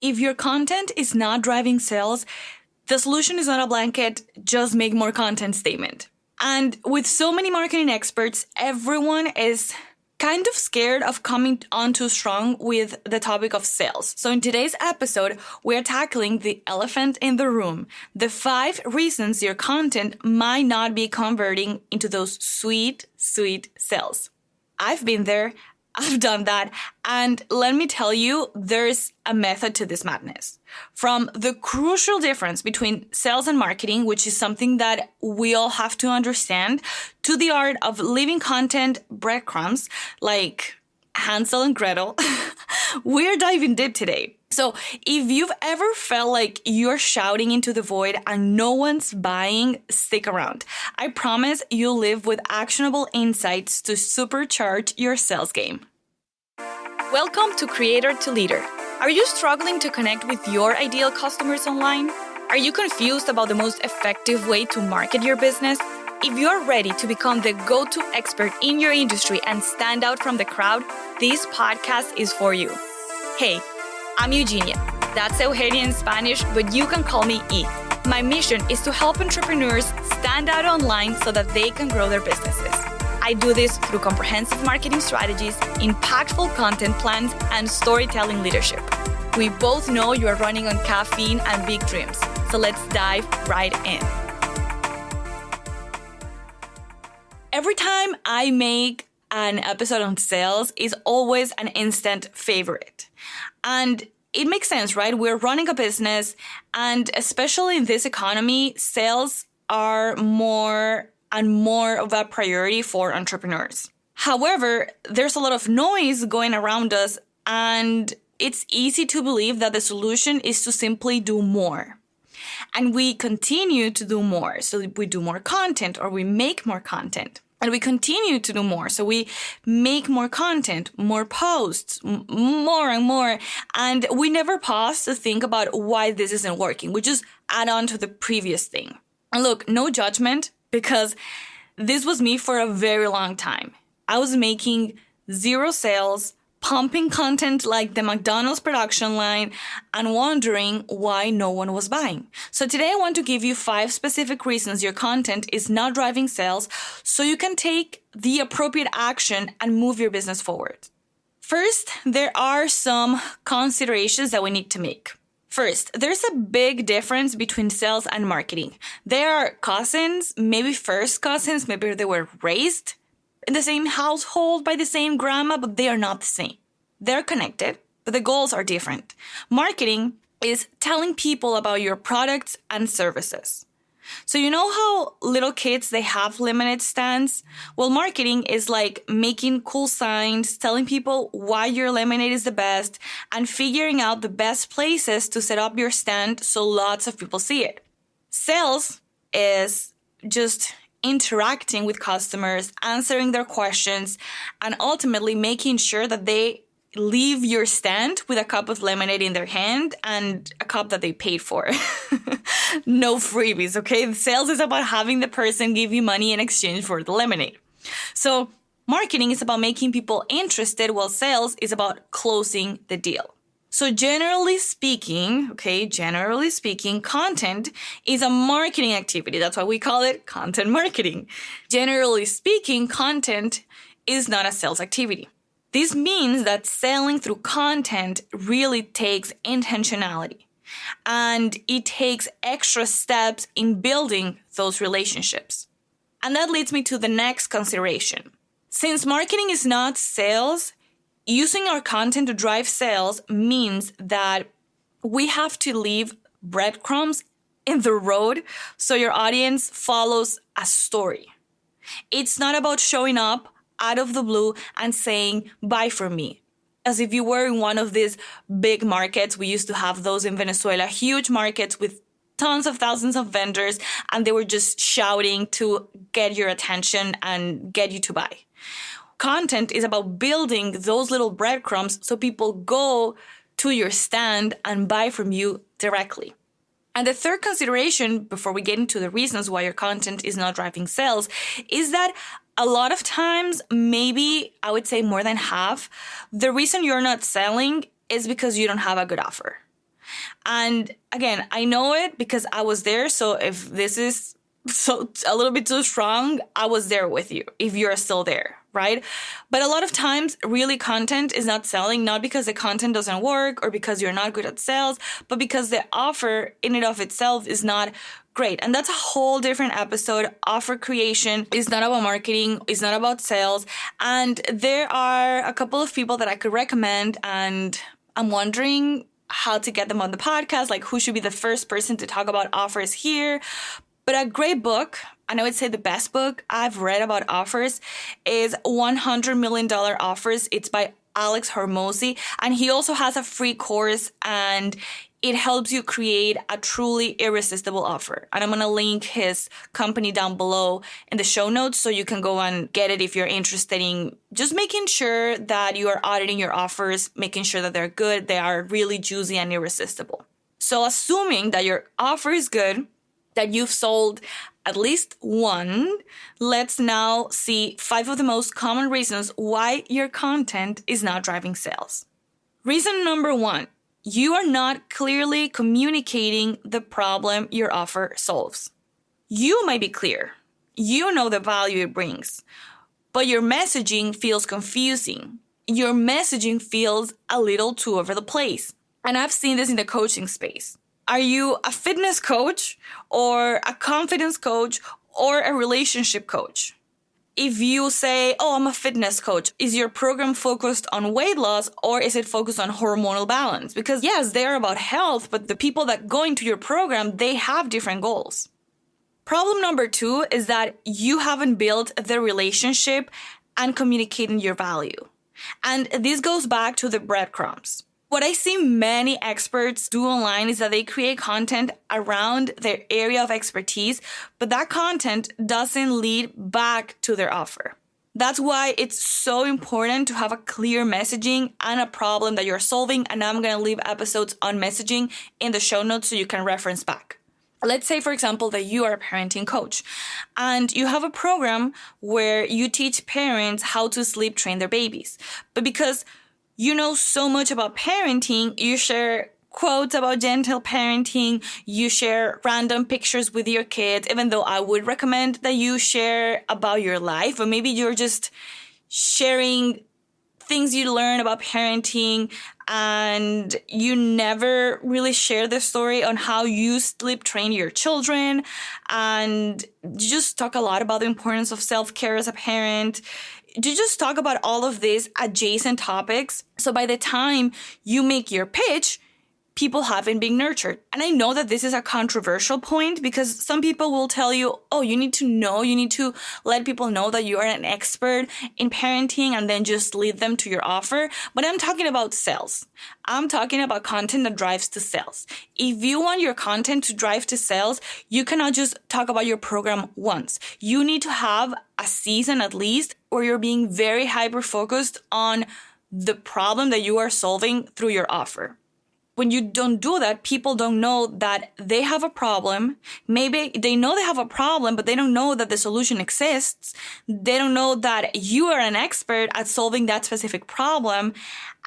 If your content is not driving sales, the solution is not a blanket, just make more content statement. And with so many marketing experts, everyone is kind of scared of coming on too strong with the topic of sales. So in today's episode, we're tackling the elephant in the room, the 5 reasons your content might not be converting into those sweet, sweet sales. I've been there. I've done that. And let me tell you, there's a method to this madness. From the crucial difference between sales and marketing, which is something that we all have to understand, to the art of leaving content breadcrumbs like Hansel and Gretel, we're diving deep today. So if you've ever felt like you're shouting into the void and no one's buying, stick around. I promise you'll live with actionable insights to supercharge your sales game. Welcome to Creator to Leader. Are you struggling to connect with your ideal customers online? Are you confused about the most effective way to market your business? If you're ready to become the go-to expert in your industry and stand out from the crowd, this podcast is for you. Hey, I'm Eugenia. That's Eugenia in Spanish, but you can call me E. My mission is to help entrepreneurs stand out online so that they can grow their businesses. I do this through comprehensive marketing strategies, impactful content plans, and storytelling leadership. We both know you are running on caffeine and big dreams, so let's dive right in. Every time I make an episode on sales, is always an instant favorite. And it makes sense, right? We're running a business, and especially in this economy, sales are more and more of a priority for entrepreneurs. However, there's a lot of noise going around us, and it's easy to believe that the solution is to simply do more. And we continue to do more. So we do more content, or we make more content. And we continue to do more. So we make more content, more posts, more and more. And we never pause to think about why this isn't working. We just add on to the previous thing. And look, no judgment, because this was me for a very long time. I was making 0 sales, pumping content like the McDonald's production line, and wondering why no one was buying. So today I want to give you 5 specific reasons your content is not driving sales so you can take the appropriate action and move your business forward. First, there are some considerations that we need to make. First, there's a big difference between sales and marketing. They are cousins, maybe first cousins, maybe they were raised in the same household by the same grandma, but they are not the same. They're connected, but the goals are different. Marketing is telling people about your products and services. So you know how little kids, they have lemonade stands? Well, marketing is like making cool signs, telling people why your lemonade is the best, and figuring out the best places to set up your stand so lots of people see it. Sales is just interacting with customers, answering their questions, and ultimately making sure that they leave your stand with a cup of lemonade in their hand and a cup that they paid for. No freebies, okay? Sales is about having the person give you money in exchange for the lemonade. So marketing is about making people interested, while sales is about closing the deal. So generally speaking, content is a marketing activity. That's why we call it content marketing. Generally speaking, content is not a sales activity. This means that selling through content really takes intentionality, and it takes extra steps in building those relationships. And that leads me to the next consideration. Since marketing is not sales, using our content to drive sales means that we have to leave breadcrumbs in the road so your audience follows a story. It's not about showing up out of the blue and saying, buy from me. As if you were in one of these big markets. We used to have those in Venezuela, huge markets with tons of thousands of vendors, and they were just shouting to get your attention and get you to buy. Content is about building those little breadcrumbs so people go to your stand and buy from you directly. And the third consideration, before we get into the reasons why your content is not driving sales, is that a lot of times, maybe I would say more than half, the reason you're not selling is because you don't have a good offer. And again, I know it because I was there. So if this is so a little bit too strong, I was there with you if you're still there, right? But a lot of times, really, content is not selling, not because the content doesn't work or because you're not good at sales, but because the offer in and of itself is not great. And that's a whole different episode. Offer creation is not about marketing, it's not about sales. And there are a couple of people that I could recommend, and I'm wondering how to get them on the podcast, like who should be the first person to talk about offers here. But a great book, and I would say the best book I've read about offers, is $100 Million Offers. It's by Alex Hormozy, and he also has a free course, and it helps you create a truly irresistible offer. And I'm going to link his company down below in the show notes so you can go and get it if you're interested in just making sure that you are auditing your offers, making sure that they're good, they are really juicy and irresistible. So assuming that your offer is good, that you've sold at least one, let's now see 5 of the most common reasons why your content is not driving sales. Reason number 1, you are not clearly communicating the problem your offer solves. You might be clear. You know the value it brings, but your messaging feels confusing. Your messaging feels a little too over the place. And I've seen this in the coaching space. Are you a fitness coach or a confidence coach or a relationship coach? If you say, oh, I'm a fitness coach, is your program focused on weight loss or is it focused on hormonal balance? Because yes, they're about health, but the people that go into your program, they have different goals. Problem number 2 is that you haven't built the relationship and communicating your value. And this goes back to the breadcrumbs. What I see many experts do online is that they create content around their area of expertise, but that content doesn't lead back to their offer. That's why it's so important to have a clear messaging and a problem that you're solving. And I'm going to leave episodes on messaging in the show notes so you can reference back. Let's say, for example, that you are a parenting coach and you have a program where you teach parents how to sleep train their babies. But because you know so much about parenting, you share quotes about gentle parenting, you share random pictures with your kids, even though I would recommend that you share about your life, but maybe you're just sharing things you learn about parenting and you never really share the story on how you sleep train your children, and you just talk a lot about the importance of self-care as a parent. You just talk about all of these adjacent topics. So by the time you make your pitch, people haven't been nurtured. And I know that this is a controversial point because some people will tell you, oh, you need to let people know that you are an expert in parenting and then just lead them to your offer. But I'm talking about sales. I'm talking about content that drives to sales. If you want your content to drive to sales, you cannot just talk about your program once. You need to have a season at least where you're being very hyper focused on the problem that you are solving through your offer. When you don't do that, people don't know that they have a problem. Maybe they know they have a problem, but they don't know that the solution exists. They don't know that you are an expert at solving that specific problem.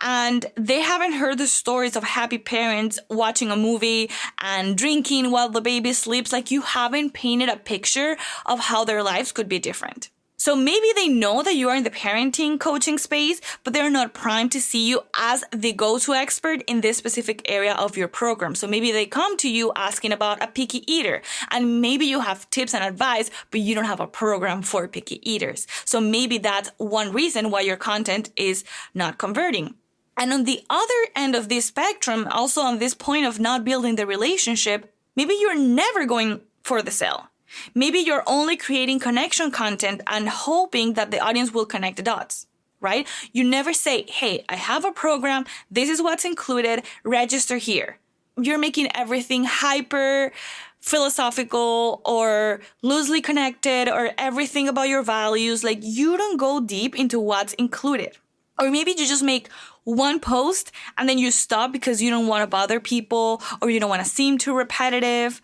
And they haven't heard the stories of happy parents watching a movie and drinking while the baby sleeps. Like, you haven't painted a picture of how their lives could be different. So maybe they know that you are in the parenting coaching space, but they're not primed to see you as the go-to expert in this specific area of your program. So maybe they come to you asking about a picky eater, and maybe you have tips and advice, but you don't have a program for picky eaters. So maybe that's one reason why your content is not converting. And on the other end of this spectrum, also on this point of not building the relationship, maybe you're never going for the sale. Maybe you're only creating connection content and hoping that the audience will connect the dots, right? You never say, hey, I have a program. This is what's included. Register here. You're making everything hyper philosophical or loosely connected or everything about your values. Like, you don't go deep into what's included. Or maybe you just make one post and then you stop because you don't want to bother people or you don't want to seem too repetitive.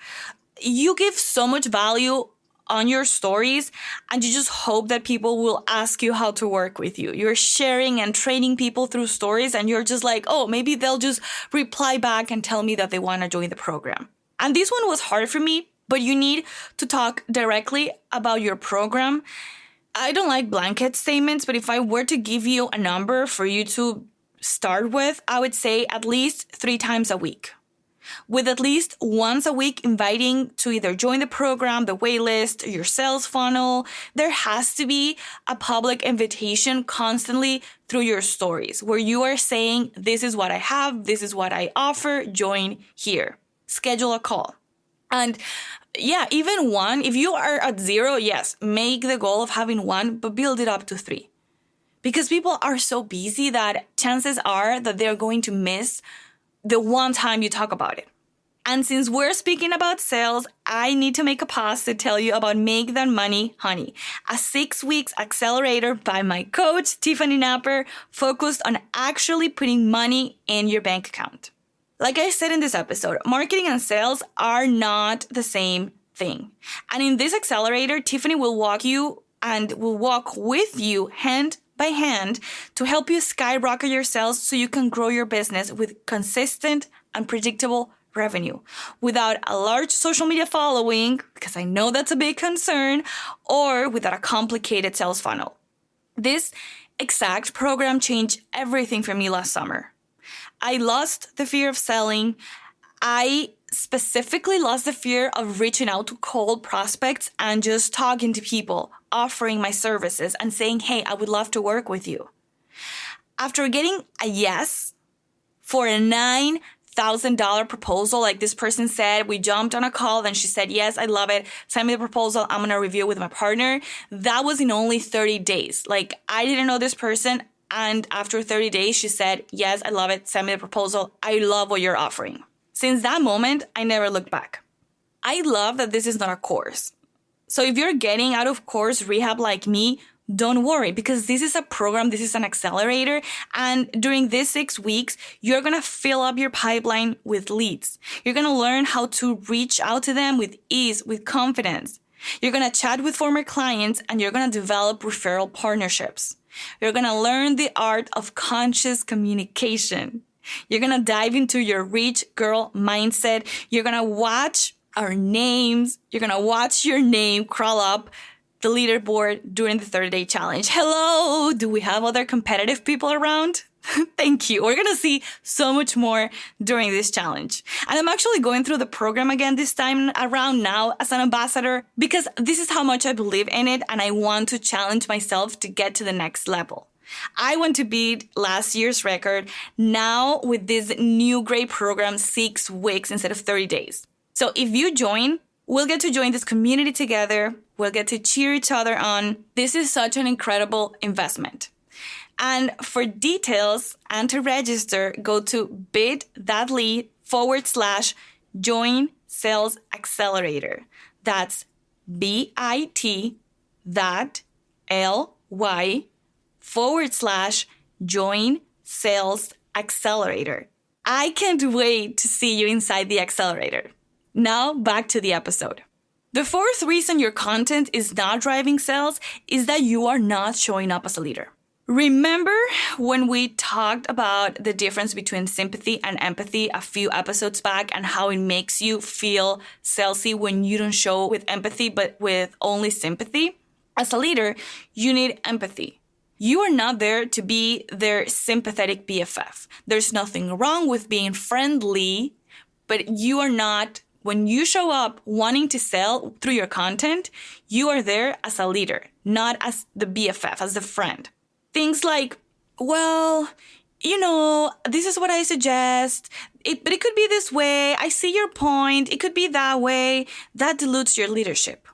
You give so much value on your stories and you just hope that people will ask you how to work with you. You're sharing and training people through stories and you're just like, oh, maybe they'll just reply back and tell me that they want to join the program. And this one was hard for me, but you need to talk directly about your program. I don't like blanket statements, but if I were to give you a number for you to start with, I would say at least 3 times a week, with at least once a week inviting to either join the program, the waitlist, your sales funnel. There has to be a public invitation constantly through your stories where you are saying, this is what I have, this is what I offer, join here. Schedule a call. And yeah, even 1, if you are at 0, yes, make the goal of having 1, but build it up to 3. Because people are so busy that chances are that they're going to miss the one time you talk about it. And since we're speaking about sales, I need to make a pause to tell you about Make That Money Honey, a 6 weeks accelerator by my coach, Tiffany Napper, focused on actually putting money in your bank account. Like I said in this episode, marketing and sales are not the same thing. And in this accelerator, Tiffany will walk with you hand by hand to help you skyrocket your sales so you can grow your business with consistent and predictable revenue without a large social media following, because I know that's a big concern, or without a complicated sales funnel. This exact program changed everything for me last summer. I lost the fear of selling. I specifically lost the fear of reaching out to cold prospects and just talking to people, offering my services and saying, hey, I would love to work with you. After getting a yes for a $9,000 proposal, like this person said, we jumped on a call, then she said, yes, I love it. Send me the proposal. I'm going to review it with my partner. That was in only 30 days. Like, I didn't know this person. And after 30 days, she said, yes, I love it. Send me the proposal. I love what you're offering. Since that moment, I never looked back. I love that this is not a course. So if you're getting out of course rehab like me, don't worry, because this is a program, this is an accelerator. And during these 6 weeks, you're going to fill up your pipeline with leads. You're going to learn how to reach out to them with ease, with confidence. You're going to chat with former clients and you're going to develop referral partnerships. You're going to learn the art of conscious communication. You're going to dive into your rich girl mindset. You're going to watch our names. You're going to watch your name crawl up the leaderboard during the 30-day challenge. Hello, do we have other competitive people around? Thank you. We're going to see so much more during this challenge. And I'm actually going through the program again this time around now as an ambassador because this is how much I believe in it and I want to challenge myself to get to the next level. I want to beat last year's record now with this new great program, 6 weeks instead of 30 days. So if you join, we'll get to join this community together. We'll get to cheer each other on. This is such an incredible investment. And for details and to register, go to bit.ly/join sales accelerator. That's bit.ly/join sales accelerator. I can't wait to see you inside the accelerator. Now back to the episode. The 4th reason your content is not driving sales is that you are not showing up as a leader. Remember when we talked about the difference between sympathy and empathy a few episodes back and how it makes you feel salesy when you don't show with empathy but with only sympathy? As a leader, you need empathy. You are not there to be their sympathetic BFF. There's nothing wrong with being friendly, but you are not. When you show up wanting to sell through your content, you are there as a leader, not as the BFF, as the friend. Things like, well, this is what I suggest, but it could be this way. I see your point. It could be that way. That dilutes your leadership.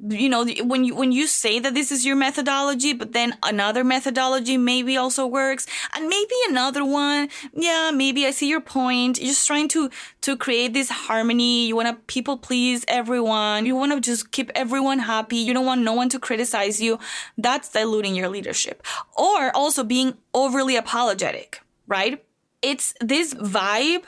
When you say that this is your methodology, but then another methodology maybe also works, and maybe another one, maybe I see your point. You're just trying to create this harmony. You want to people please everyone. You want to just keep everyone happy. You don't want no one to criticize you. That's diluting your leadership. Or also being overly apologetic, right? It's this vibe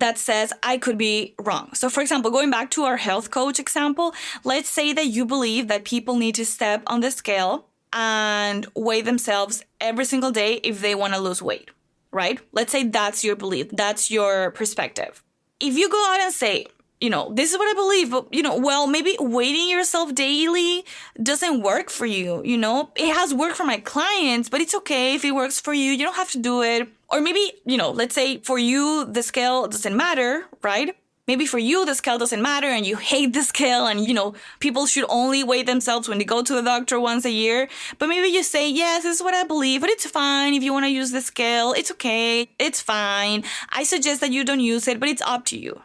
that says I could be wrong. So for example, going back to our health coach example, let's say that you believe that people need to step on the scale and weigh themselves every single day if they want to lose weight, right? Let's say that's your belief, that's your perspective. If you go out and say, this is what I believe, but, well, maybe weighting yourself daily doesn't work for you, It has worked for my clients, but it's okay if it works for you. You don't have to do it. Or maybe, let's say for you, the scale doesn't matter, right? Maybe for you, the scale doesn't matter and you hate the scale and, people should only weigh themselves when they go to the doctor once a year. But maybe you say, yes, this is what I believe, but it's fine if you want to use the scale. It's okay. It's fine. I suggest that you don't use it, but it's up to you.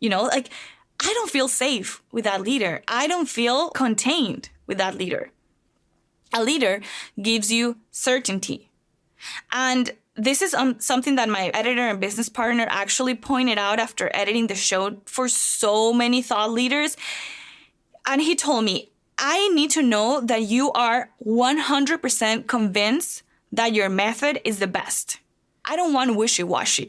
I don't feel safe with that leader. I don't feel contained with that leader. A leader gives you certainty. And this is something that my editor and business partner actually pointed out after editing the show for so many thought leaders. And he told me, I need to know that you are 100% convinced that your method is the best. I don't want wishy-washy.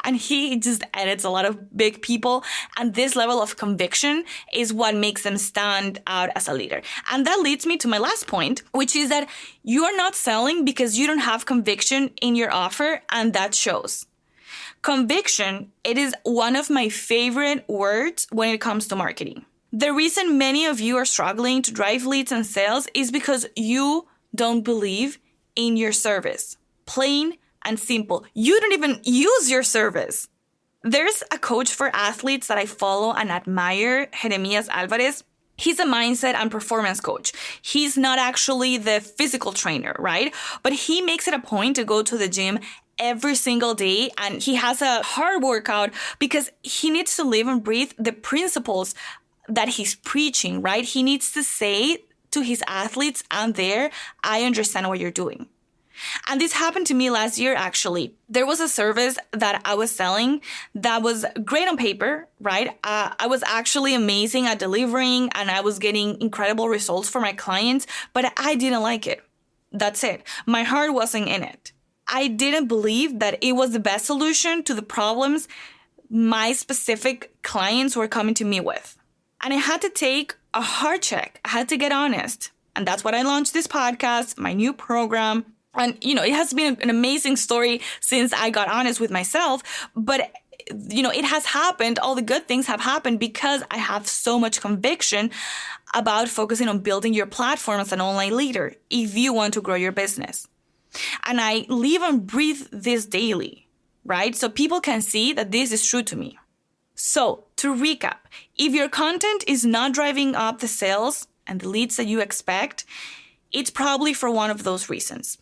And he just edits a lot of big people. And this level of conviction is what makes them stand out as a leader. And that leads me to my last point, which is that you are not selling because you don't have conviction in your offer, and that shows. Conviction, it is one of my favorite words when it comes to marketing. The reason many of you are struggling to drive leads and sales is because you don't believe in your service. Plain and simple. You don't even use your service. There's a coach for athletes that I follow and admire, Jeremias Alvarez. He's a mindset and performance coach. He's not actually the physical trainer, right? But he makes it a point to go to the gym every single day, and he has a hard workout because he needs to live and breathe the principles that he's preaching, right? He needs to say to his athletes and there, I understand what you're doing. And this happened to me last year, actually. There was a service that I was selling that was great on paper, right? I was actually amazing at delivering and I was getting incredible results for my clients, but I didn't like it. That's it. My heart wasn't in it. I didn't believe that it was the best solution to the problems my specific clients were coming to me with. And I had to take a hard check. I had to get honest. And that's why I launched this podcast, my new program. And, it has been an amazing story since I got honest with myself. But, it has happened. All the good things have happened because I have so much conviction about focusing on building your platform as an online leader if you want to grow your business. And I live and breathe this daily, right? So people can see that this is true to me. So to recap, if your content is not driving up the sales and the leads that you expect, it's probably for one of those reasons.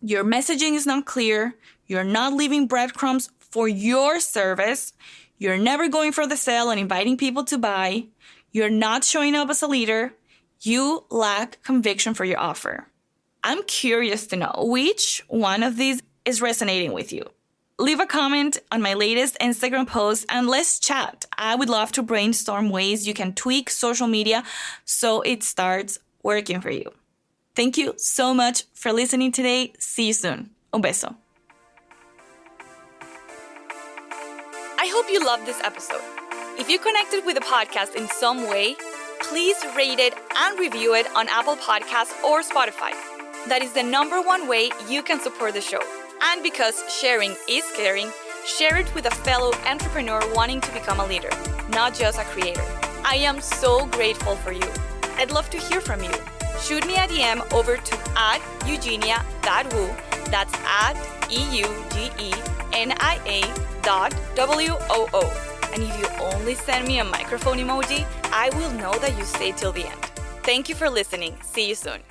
Your messaging is not clear. You're not leaving breadcrumbs for your service. You're never going for the sale and inviting people to buy. You're not showing up as a leader. You lack conviction for your offer. I'm curious to know which one of these is resonating with you. Leave a comment on my latest Instagram post and let's chat. I would love to brainstorm ways you can tweak social media so it starts working for you. Thank you so much for listening today. See you soon. Un beso. I hope you loved this episode. If you connected with the podcast in some way, please rate it and review it on Apple Podcasts or Spotify. That is the #1 way you can support the show. And because sharing is caring, share it with a fellow entrepreneur wanting to become a leader, not just a creator. I am so grateful for you. I'd love to hear from you. Shoot me a DM over to @Eugenia.Woo. That's @EUGENIA.WOO. And if you only send me a microphone emoji, I will know that you stayed till the end. Thank you for listening. See you soon.